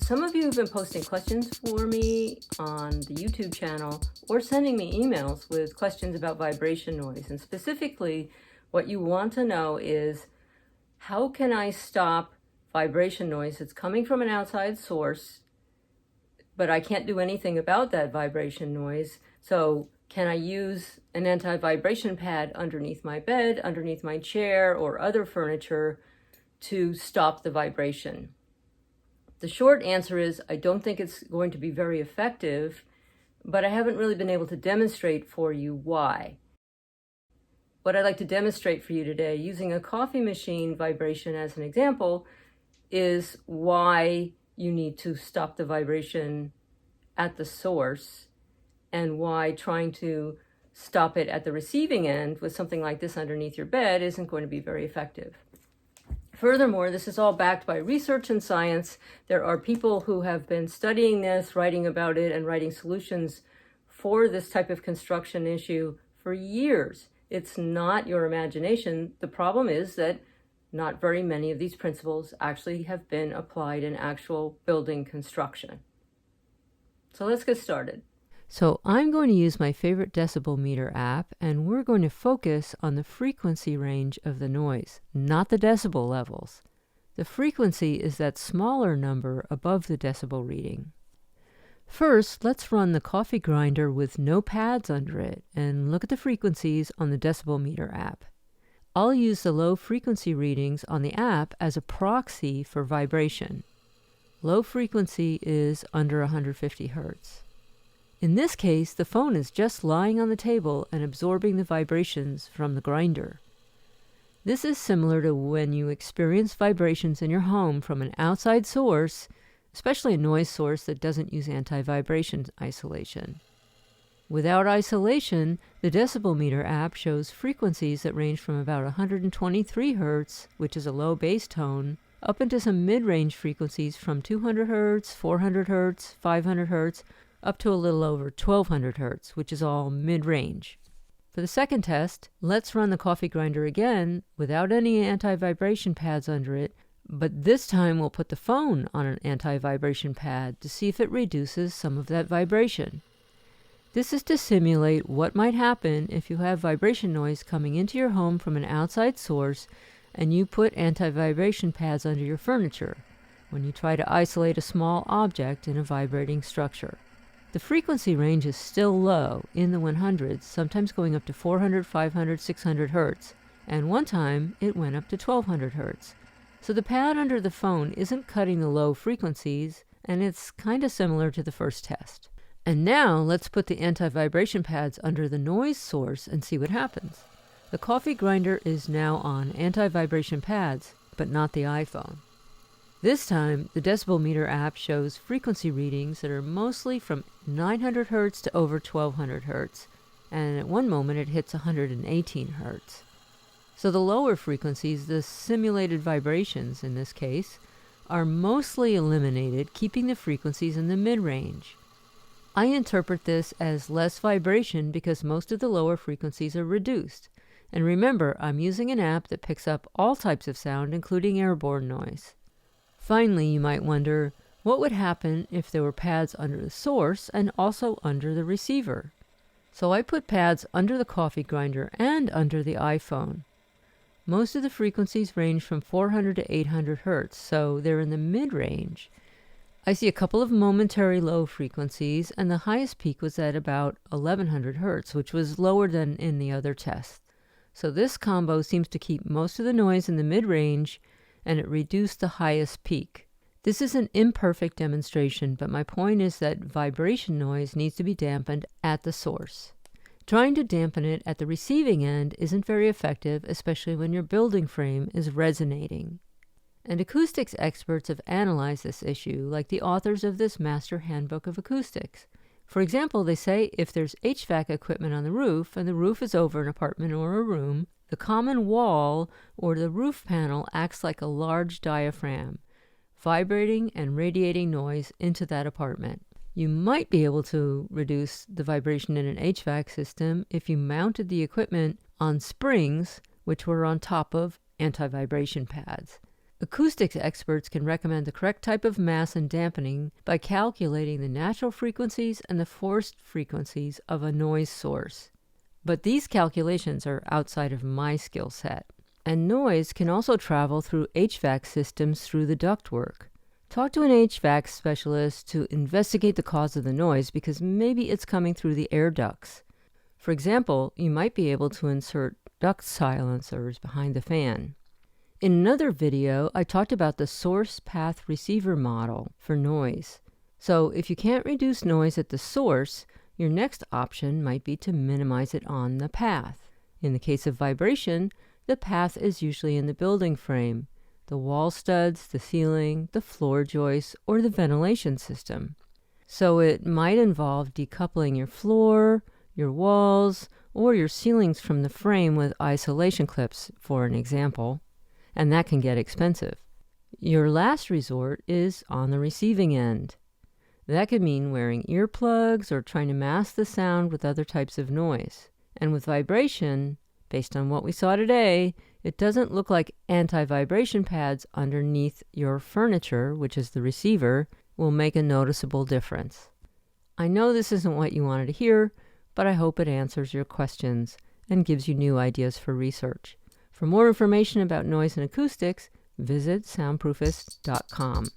Some of you have been posting questions for me on the YouTube channel or sending me emails with questions about vibration noise. And specifically, what you want to know is, how can I stop vibration noise that's coming from an outside source, but I can't do anything about that vibration noise? So can I use an anti-vibration pad underneath my bed, underneath my chair, or other furniture to stop the vibration? The short answer is, I don't think it's going to be very effective, but I haven't really been able to demonstrate for you why. What I'd like to demonstrate for you today, using a coffee machine vibration as an example, is why you need to stop the vibration at the source, and why trying to stop it at the receiving end with something like this underneath your bed isn't going to be very effective. Furthermore, this is all backed by research and science. There are people who have been studying this, writing about it, and writing solutions for this type of construction issue for years. It's not your imagination. The problem is that not very many of these principles actually have been applied in actual building construction. So let's get started. So I'm going to use my favorite decibel meter app, and we're going to focus on the frequency range of the noise, not the decibel levels. The frequency is that smaller number above the decibel reading. First, let's run the coffee grinder with no pads under it and look at the frequencies on the decibel meter app. I'll use the low frequency readings on the app as a proxy for vibration. Low frequency is under 150 Hertz. In this case, the phone is just lying on the table and absorbing the vibrations from the grinder. This is similar to when you experience vibrations in your home from an outside source, especially a noise source that doesn't use anti-vibration isolation. Without isolation, the decibel meter app shows frequencies that range from about 123 Hertz, which is a low bass tone, up into some mid-range frequencies from 200 Hertz, 400 Hertz, 500 Hertz, up to a little over 1200 Hertz, which is all mid-range. For the second test, let's run the coffee grinder again without any anti-vibration pads under it, but this time we'll put the phone on an anti-vibration pad to see if it reduces some of that vibration. This is to simulate what might happen if you have vibration noise coming into your home from an outside source and you put anti-vibration pads under your furniture when you try to isolate a small object in a vibrating structure. The frequency range is still low, in the 100s, sometimes going up to 400, 500, 600 Hertz, and one time it went up to 1200 Hertz. So the pad under the phone isn't cutting the low frequencies, and it's kind of similar to the first test. And now let's put the anti-vibration pads under the noise source and see what happens. The coffee grinder is now on anti-vibration pads, but not the iPhone. This time, the decibel meter app shows frequency readings that are mostly from 900 Hertz to over 1200 Hertz, and at one moment it hits 118 Hertz. So the lower frequencies, the simulated vibrations in this case, are mostly eliminated, keeping the frequencies in the mid-range. I interpret this as less vibration because most of the lower frequencies are reduced. And remember, I'm using an app that picks up all types of sound, including airborne noise. Finally, you might wonder, what would happen if there were pads under the source and also under the receiver? So I put pads under the coffee grinder and under the iPhone. Most of the frequencies range from 400 to 800 Hertz, so they're in the mid-range. I see a couple of momentary low frequencies, and the highest peak was at about 1100 Hertz, which was lower than in the other tests. So this combo seems to keep most of the noise in the mid-range, and it reduced the highest peak. This is an imperfect demonstration, but my point is that vibration noise needs to be dampened at the source. Trying to dampen it at the receiving end isn't very effective, especially when your building frame is resonating. And acoustics experts have analyzed this issue, like the authors of this Master Handbook of Acoustics. For example, they say if there's HVAC equipment on the roof and the roof is over an apartment or a room, the common wall or the roof panel acts like a large diaphragm, vibrating and radiating noise into that apartment. You might be able to reduce the vibration in an HVAC system if you mounted the equipment on springs, which were on top of anti-vibration pads. Acoustics experts can recommend the correct type of mass and dampening by calculating the natural frequencies and the forced frequencies of a noise source. But these calculations are outside of my skill set. And noise can also travel through HVAC systems through the ductwork. Talk to an HVAC specialist to investigate the cause of the noise because maybe it's coming through the air ducts. For example, you might be able to insert duct silencers behind the fan. In another video, I talked about the source path receiver model for noise. So if you can't reduce noise at the source, your next option might be to minimize it on the path. In the case of vibration, the path is usually in the building frame, the wall studs, the ceiling, the floor joists, or the ventilation system. So it might involve decoupling your floor, your walls, or your ceilings from the frame with isolation clips, for an example. And that can get expensive. Your last resort is on the receiving end. That could mean wearing earplugs or trying to mask the sound with other types of noise. And with vibration, based on what we saw today, it doesn't look like anti-vibration pads underneath your furniture, which is the receiver, will make a noticeable difference. I know this isn't what you wanted to hear, but I hope it answers your questions and gives you new ideas for research. For more information about noise and acoustics, visit soundproofist.com.